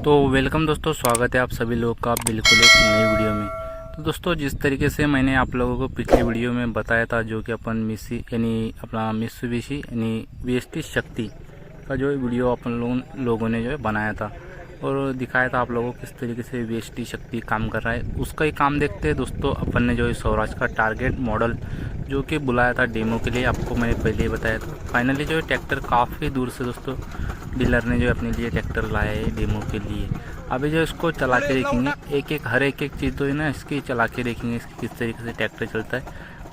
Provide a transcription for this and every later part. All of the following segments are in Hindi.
तो वेलकम दोस्तों, स्वागत है आप सभी लोगों का बिल्कुल एक नई वीडियो में। तो दोस्तों, जिस तरीके से मैंने आप लोगों को पिछली वीडियो में बताया था, जो कि अपन मित्सुबिशी यानी वीएसटी शक्ति का जो वीडियो अपन लोगों ने जो है बनाया था और दिखाया था आप लोगों को किस तरीके से वीएसटी शक्ति काम कर रहा है, उसका ही काम देखते हैं दोस्तों। अपन ने जो है स्वराज का टारगेट मॉडल जो कि बुलाया था डेमो के लिए, आपको मैंने पहले ही बताया था। फाइनली जो है ट्रैक्टर काफ़ी दूर से दोस्तों डीलर ने जो अपने लिए ट्रैक्टर लाया है डेमो के लिए। अभी जो इसको चला के देखेंगे, हर एक चीज़ तो है ना, इसकी चला के देखेंगे इसकी किस तरीके से ट्रैक्टर चलता है।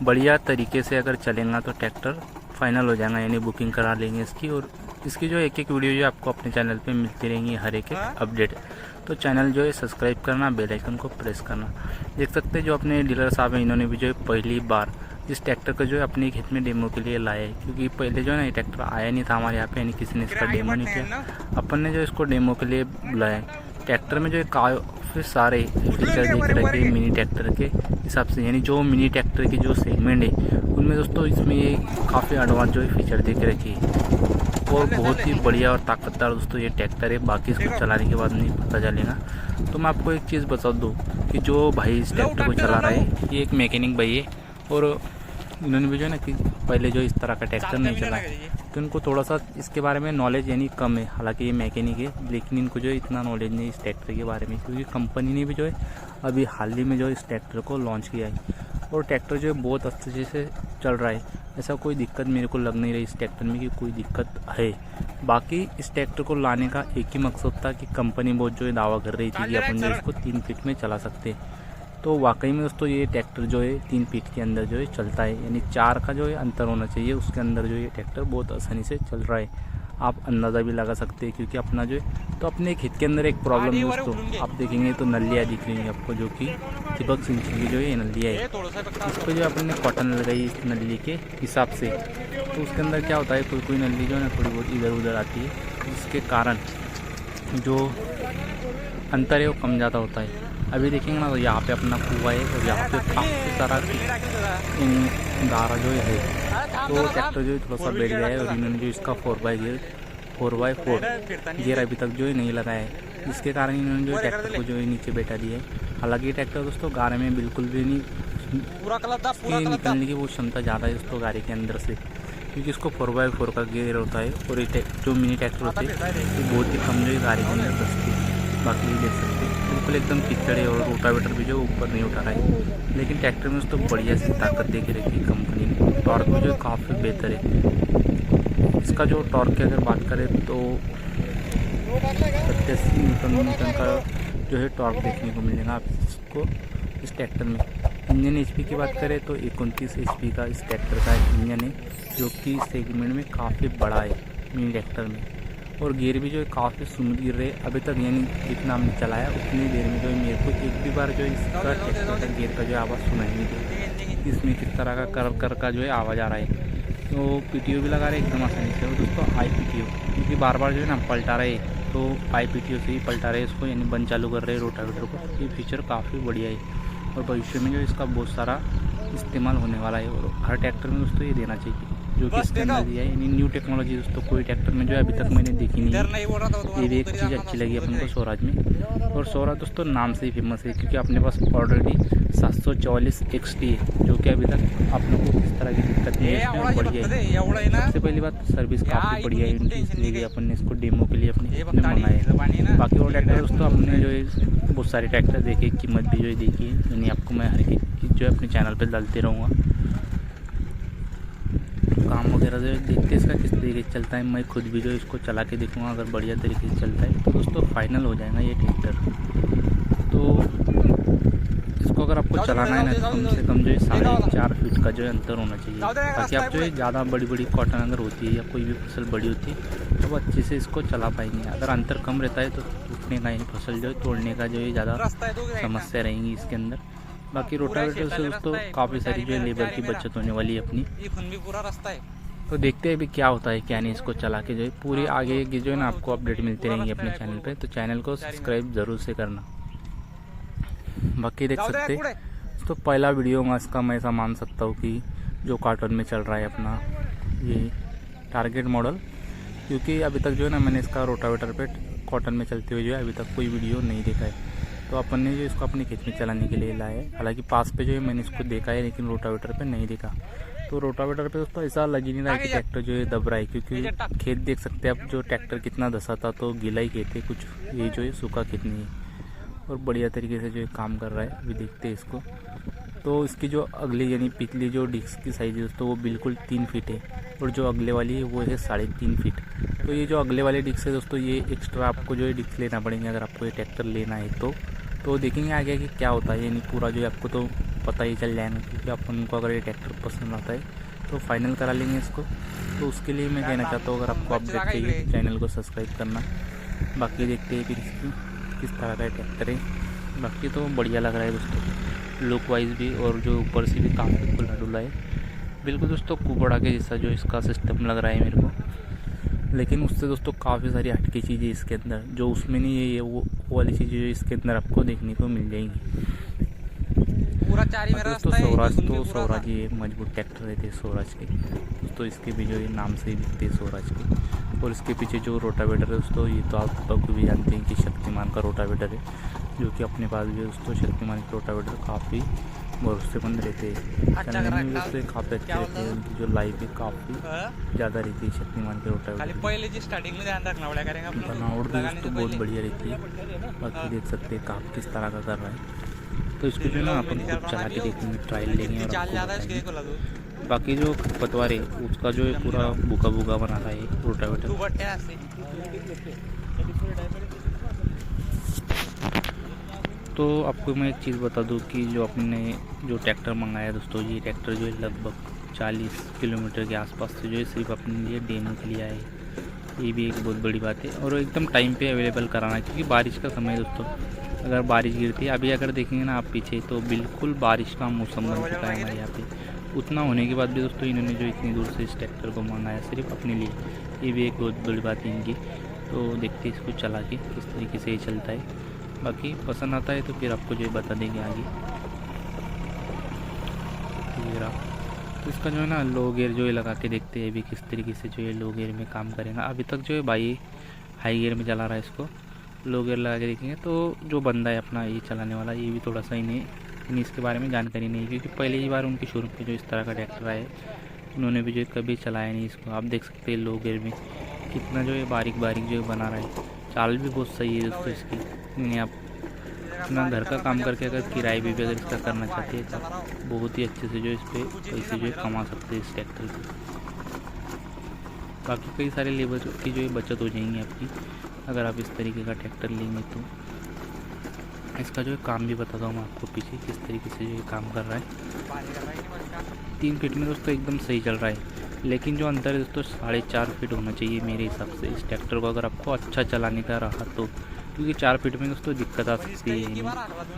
बढ़िया तरीके से अगर चलेगा तो ट्रैक्टर फाइनल हो जाएगा, यानी बुकिंग करा लेंगे इसकी। और इसकी जो एक वीडियो जो आपको अपने चैनल पे मिलती रहेंगी, हर एक अपडेट। तो चैनल जो है सब्सक्राइब करना, बेल आइकन को प्रेस करना। देख सकते हैं जो अपने डीलर साहब हैं, इन्होंने भी जो है पहली बार इस ट्रैक्टर को जो है अपने खेत में डेमो के लिए लाया है, क्योंकि पहले जो है ना ये ट्रैक्टर आया नहीं था हमारे यहाँ पे, यानी किसी ने इसका डेमो नहीं किया। अपन ने जो इसको डेमो के लिए बुलाया है। ट्रैक्टर में जो है काफ़ी सारे फीचर देख रखे हैं मिनी ट्रैक्टर के हिसाब से, यानी जो मिनी ट्रैक्टर की जो सेगमेंट है उनमें दोस्तों इसमें ये काफ़ी एडवांस जो है फीचर देख रखे हैं और बहुत ही बढ़िया और ताकतदार दोस्तों ये ट्रैक्टर है। बाकी इसको चलाने के बाद नहीं पता चलेगा। तो मैं आपको एक चीज़ बता दूँ कि जो भाई इस ट्रैक्टर को चला रहा है ये एक मैकेनिक भाई है, और इन्होंने भी जो है ना कि पहले जो इस तरह का ट्रैक्टर नहीं चला, तो इनको थोड़ा सा इसके बारे में नॉलेज यानी कम है। हालांकि ये मैकेनिक है, लेकिन इनको जो है इतना नॉलेज नहीं इस ट्रैक्टर के बारे में, क्योंकि कंपनी ने भी जो है अभी हाल ही में जो इस ट्रैक्टर को लॉन्च किया है और ट्रैक्टर जो है बहुत अच्छे से चल रहा है। ऐसा कोई दिक्कत मेरे को लग नहीं रही इस ट्रैक्टर में कि कोई दिक्कत है। बाकी इस ट्रैक्टर को लाने का एक ही मकसद था कि कंपनी बहुत जो है दावा कर रही थी कि अपन जो इसको 3 फीट में चला सकते हैं। तो वाकई में दोस्तों ये ट्रैक्टर जो है 3 फीट के अंदर जो है चलता है, यानी 4 का जो है अंतर होना चाहिए, उसके अंदर जो ये ट्रैक्टर बहुत आसानी से चल रहा है। आप अंदाज़ा भी लगा सकते हैं, क्योंकि अपना जो है तो अपने खेत के अंदर एक प्रॉब्लम है दोस्तों, आप देखेंगे तो नलियाँ दिख रही हैं आपको, जो कि दीपक सिंचाई की जो है नलियाँ है। इस पर जो अपने कॉटन लगाई इस नली के हिसाब से, तो उसके अंदर क्या होता है, कोई नली जो है ना थोड़ी बहुत इधर उधर आती है, जिसके कारण जो अंतर है वो कम ज़्यादा होता है। अभी देखेंगे ना तो यहाँ पे अपना कुआं है और यहाँ पे काफ़ी सारा गारा जो है, तो ट्रैक्टर जो है थोड़ा सा बैठ गया है। और इन्होंने जो इसका 4x4 गियर अभी तक जो है नहीं लगाया है, जिसके कारण इन्होंने जो ट्रैक्टर को जो है नीचे बैठा दिया है। हालांकि ट्रैक्टर दोस्तों गारे में बिल्कुल भी नहीं निकलने की वो क्षमता ज़्यादा है दोस्तों गाड़ी के अंदर से, क्योंकि इसको 4x4 का गियर होता है और ये जो मिनी ट्रैक्टर होते हैं तो बहुत ही कम जो है गाड़ी के अंदर बसती है। बाकी देख सकते हैं बिल्कुल एकदम कीचड़ है और रोटावेटर भी जो ऊपर नहीं उठा रहा है, लेकिन ट्रैक्टर में उसको बढ़िया सी ताकत दे के रखी कंपनी ने। टॉर्क भी जो काफ़ी बेहतर है। इसका जो टॉर्क की अगर बात करें तो 87 न्यूटन का जो है टॉर्क देखने को मिलेगा आप इसको इस ट्रैक्टर में। इंजन एचपी की बात करें तो 29 HP का इस ट्रैक्टर का इंजन है, जो कि सेगमेंट में काफ़ी बड़ा है मिनी ट्रैक्टर में। और गियर भी जो है काफ़ी स्मूथ गिर रहे अभी तक, यानी जितना हमने चलाया उतनी देर में जो है मेरे को एक भी बार जो इसका ट्रैक्टर का गियर का जो आवाज़ सुनाई नहीं दी। इसमें किस तरह का कर का जो है आवाज़ आ रहा है। तो PTO भी लगा रहे एकदम आसानी से, और दोस्तों IPTO, क्योंकि बार बार जो है ना पलटा रहे, तो IPTO से ही पलटा रहे इसको, यानी बंद चालू कर रहे रोटावेटर को। ये फीचर काफ़ी बढ़िया है और भविष्य में जो इसका बहुत सारा इस्तेमाल होने वाला है, और हर ट्रैक्टर में दोस्तों ये देना चाहिए जो कि इसके अंदर दिया है। यानी न्यू टेक्नोलॉजी दोस्तों कोई ट्रैक्टर में जो है अभी तक मैंने देखी नहीं है। ये भी एक चीज़ अच्छी लगी अपन को स्वराज में। और स्वराज दोस्तों नाम से ही फेमस है, क्योंकि अपने पास ऑलरेडी 744 XT है, जो कि अभी तक आप लोगों को किस तरह की दिक्कत नहीं है, इसमें बढ़िया है। सबसे पहली बात सर्विस काफ़ी बढ़िया है इनकी, इसलिए अपन ने इसको डेमो के लिए अपने मंगाया है। बाकी और ट्रैक्टर दोस्तों अपने जो है बहुत सारे ट्रैक्टर देखे, कीमत भी जो है देखी है, यानी आपको मैं हर एक चीज़ जो है अपने चैनल पर डालते रहूँगा। काम वगैरह जो देखते इसका किस तरीके से चलता है, मैं खुद भी जो इसको चला के देखूँगा। अगर बढ़िया तरीके से चलता है तो दोस्तों फाइनल हो जाएगा ये ट्रैक्टर। तो इसको अगर आपको चलाना है ना तो कम से कम जो है 4.5 फीट का जो है अंतर होना चाहिए, ताकि आप जो है ज़्यादा बड़ी कॉटन अगर होती है या कोई भी फसल बड़ी होती है तो वो अच्छे से इसको चला पाएंगे। अगर अंतर कम रहता है तो टूटने का यानी फसल जो है तोड़ने का जो है ज़्यादा समस्या रहेंगी इसके अंदर। बाकी रोटावेटर से दोस्तों काफ़ी सारी जो है लेबर की बचत होने वाली है अपनी। तो देखते हैं अभी क्या होता है क्या नहीं, इसको चला के जो है पूरी आगे की जो है ना आपको अपडेट मिलती रहेंगी अपने चैनल पे। तो चैनल को सब्सक्राइब ज़रूर से करना। बाकी देख सकते तो पहला वीडियो में इसका मैं ऐसा मान सकता हूँ कि जो कार्टून में चल रहा है अपना ये टारगेट मॉडल, क्योंकि अभी तक जो है ना मैंने इसका रोटावेटर पे कॉटन में चलते हुए जो है अभी तक कोई वीडियो नहीं देखा है। तो अपन ने जो इसको अपने खेत में चलाने के लिए लाया है। हालांकि पास पे जो है मैंने इसको देखा है, लेकिन रोटावेटर पे नहीं देखा। तो रोटावेटर पे दोस्तों ऐसा लग ही नहीं रहा है कि ट्रैक्टर जो है दब रहा है, क्योंकि खेत देख सकते हैं आप, जो ट्रैक्टर कितना धसा था तो गीला ही खेत है, कुछ ये जो है सूखा खेत नहीं है। और बढ़िया तरीके से जो है काम कर रहा है। अभी देखते हैं इसको। तो इसकी जो अगली यानी पिछली जो डिस्क की साइज़ है दोस्तों वो बिल्कुल 3 फीट है, और जो अगले वाली है वो है 3.5 फीट। तो ये जो अगले वाले डिस्क है दोस्तों, ये एक्स्ट्रा आपको जो है डिस्क लेना पड़ेंगे अगर आपको ये ट्रैक्टर लेना है तो देखेंगे आगे कि क्या होता है। यानी पूरा जो है आपको तो पता ही चल जाएगा, क्योंकि अपन को अगर ये ट्रैक्टर पसंद आता है तो फाइनल करा लेंगे इसको। तो उसके लिए मैं कहना चाहता हूँ, अगर आपको अपडेट चाहिए तो चैनल को सब्सक्राइब करना। बाकी देखते हैं फिर इसकी किस तरह का ट्रैक्टर है। बाकी तो बढ़िया लग रहा है दोस्तों, लुक वाइज भी, और जो ऊपर से भी काफ़ी खुला डुला है बिल्कुल दोस्तों, कुबड़ा के जैसा जो इसका सिस्टम लग रहा है मेरे को। लेकिन उससे दोस्तों काफ़ी सारी हटकी चीज़ें इसके अंदर जो उसमें नहीं है, ये वो वाली चीज़ें जो इसके अंदर आपको देखने को मिल जाएंगी। पूरा चारी मेरा दोस्तों स्वराज, तो स्वराज ये मजबूत ट्रैक्टर रहते हैं स्वराज के दोस्तों। इसके भी जो ये नाम से ही दिखते हैं स्वराज के। और इसके पीछे जो रोटावेटर है दोस्तों, ये तो आप लोग भी जानते हैं कि शक्तिमान का रोटावेटर है, जो कि अपने पास भी है दोस्तों। शक्तिमान के रोटावेटर काफ़ी भरोसेमंद रहते हैं, चलने में दोस्तों काफ़ी अच्छे रहते हैं। उनकी जो लाइफ है काफ़ी ज़्यादा रहती है शक्तिमान के रोटावेटर। बनावट भी दोस्तों बहुत बढ़िया रहती है। बाकी देख सकते हैं काम किस तरह का कर रहा है। तो इसको जो ना अपन खुद चला के देखेंगे, ट्रायल लेंगे और आपको बताएंगे। बाकी जो खरपतवार है उसका जो है पूरा भूखा भूखा बना रहा है रोटावेटर। तो आपको मैं एक चीज़ बता दूं कि जो अपने जो ट्रैक्टर मंगाया दोस्तों, ये ट्रैक्टर जो है लगभग 40 किलोमीटर के आसपास से जो है सिर्फ अपने लिए डेमो के लिए आए। ये भी एक बहुत बड़ी बात है, और एकदम टाइम पे अवेलेबल कराना, क्योंकि बारिश का समय है दोस्तों। अगर बारिश गिरती है, अभी अगर देखेंगे ना आप पीछे, तो बिल्कुल बारिश का मौसम बन चुका है हमारे यहाँ पे। उतना होने के बाद भी दोस्तों इन्होंने जो इतनी दूर से इस ट्रैक्टर को मंगाया सिर्फ अपने लिए, ये भी एक बहुत बड़ी बात है इनकी। तो देखते हैं इसको चला के किस तरीके से ये चलता है। बाकी पसंद आता है तो फिर आपको जो है बता देंगे आगे। तो इसका जो है ना लो गियर जो है लगा के देखते हैं अभी किस तरीके से जो है लो गियर में काम करेगा। अभी तक जो है भाई हाई गियर में चला रहा है इसको, लो गियर लगा के देखेंगे। तो जो बंदा है अपना ये चलाने वाला, ये भी थोड़ा सा इन्हें इसके बारे में जानकारी नहीं, क्योंकि पहले ही बार उनके शोरूम पे जो इस तरह का ट्रैक्टर आया है, उन्होंने भी जो कभी चलाया नहीं इसको। आप देख सकते हैं लो गियर में कितना जो है बारीक बारीक जो बना रहा है। चाल भी बहुत सही है दोस्तों इसकी। आप अपना घर का काम करके अगर किराए भी अगर इसका करना चाहते हैं तो बहुत ही अच्छे से जो इस पर पैसे जो है कमा सकते हैं इस ट्रैक्टर से। बाकी कई सारे लेबर की जो है बचत हो जाएंगी आपकी अगर आप इस तरीके का ट्रैक्टर लेंगे तो। इसका जो है काम भी बताता हूँ मैं आपको पीछे किस तरीके से जो ये काम कर रहा है। 3 फीट में दोस्तों एकदम सही चल रहा है, लेकिन जो अंतर है दोस्तों 4.5 फीट होना चाहिए मेरे हिसाब से इस ट्रैक्टर को, अगर आपको अच्छा चलाने का रहा तो। क्योंकि 4 फीट में दोस्तों दिक्कत आ सकती है,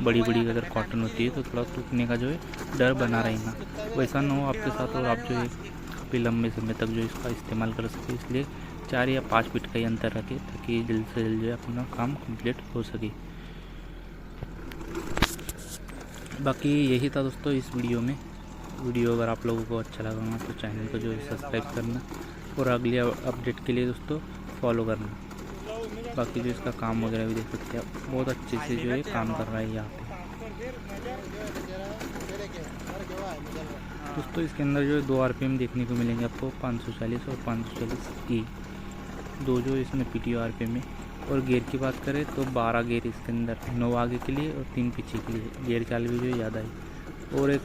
बड़ी बड़ी अगर कॉटन होती है तो थोड़ा टूटने का जो है डर बना रहेगा। वैसा ना हो आपके साथ, और आप जो है काफ़ी लंबे समय तक जो इसका इस्तेमाल कर सके। इसलिए 4 या 5 फीट का ही अंतर रखें, ताकि जल्द से जल्द जो है अपना काम कंप्लीट हो सके। बाकी यही था दोस्तों इस वीडियो में। वीडियो अगर आप लोगों को अच्छा लगा हो तो चैनल को जो है सब्सक्राइब करना, और अगले अपडेट के लिए दोस्तों फॉलो करना। बाकी जो इसका काम वगैरह भी देख सकते हैं आप, बहुत अच्छे से जो है काम कर रहा है यहाँ पे दोस्तों। इसके अंदर जो है 2 RPM देखने को मिलेंगे आपको, 540 और 540E, 2 जो इसमें PTO RPM है। और गियर की बात करें तो 12 गियर इसके अंदर, 9 आगे के लिए और 3 पीछे के लिए। गियर चाल भी जो है ज़्यादा है। और एक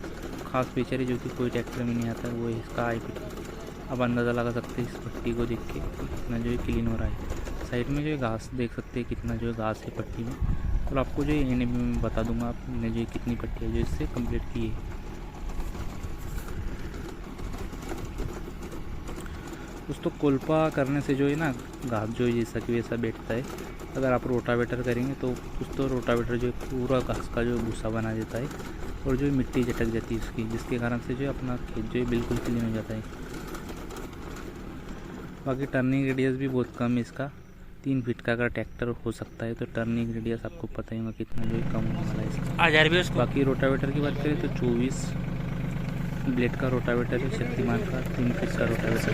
खास फीचर है जो कि कोई ट्रैक्टर में नहीं आता, वो है इसका IPT। अब अंदाज़ा लगा सकते हैं इस पट्टी को देख के कितना जो है क्लीन हो रहा है। साइड में जो है घास देख सकते हैं कितना जो है घास है पट्टी में। और आपको जो है इन्हें भी मैं बता दूंगा आपने जो कितनी पट्टी है जो इससे कंप्लीट की है। दोस्तों कोल्पा करने से जो है ना घास जो है जैसा कि वैसा बैठता है। अगर आप रोटावेटर करेंगे तो कुछ तो रोटावेटर जो है पूरा घास का जो भूसा बना देता है, और जो मिट्टी झटक जाती है उसकी, जिसके कारण से जो है अपना खेत जो है बिल्कुल क्लीन हो जाता है। बाकी टर्निंग रेडियस भी बहुत कम है इसका, 3 फीट का अगर ट्रैक्टर हो सकता है तो टर्निंग रेडियस आपको पता ही होगा कितना जो है कम होने वाला है इसका। बाकी रोटावेटर की बात करें तो 24 ब्लेड का रोटावेटर है शक्तिमान का, 3 फीट का रोटावेटर।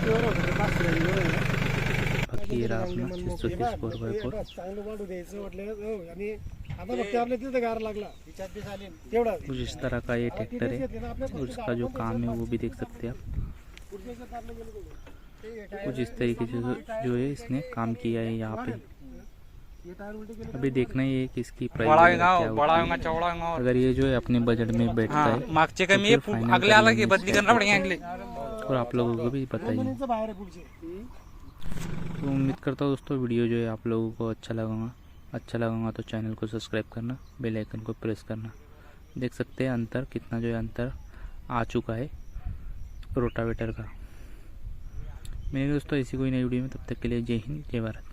बाकी ये रहा अपना 630 4x4 चांगलं वाढू द्यायचं म्हटलं आणि आता फक्त आपल्या तिथं गार लागला तेवढा कुछ इस तरह का ये ट्रैक्टर है और इसका जो काम है वो भी देख सकते हैं आप। कुछ इस तरीके से जो है इसने काम किया है यहाँ पे। अभी देखना ही है कि इसकी प्राइस बड़ा क्या गाँव होती बड़ा है। होगा चौड़ा होगा अगर ये जो है अपने बजट में बैठता हाँ है मागचे तो कमी फिर आहे फाइनल अगले आला की करेंगे बदली इसका। करना पडेगा अगले और आप लोगों को भी बताइए। जमिनीचं बाहेर आहे पुढचे तो उम्मीद करता हूँ दोस्तों वीडियो जो है आप लोगों को अच्छा लगेगा तो चैनल को सब्सक्राइब करना, बेल आइकन को प्रेस करना। देख सकते हैं अंतर कितना जो है अंतर आ चुका है रोटावेटर का। मेरे दोस्तों ऐसी कोई नई वीडियो में, तब तक के लिए जय हिंद जय भारत।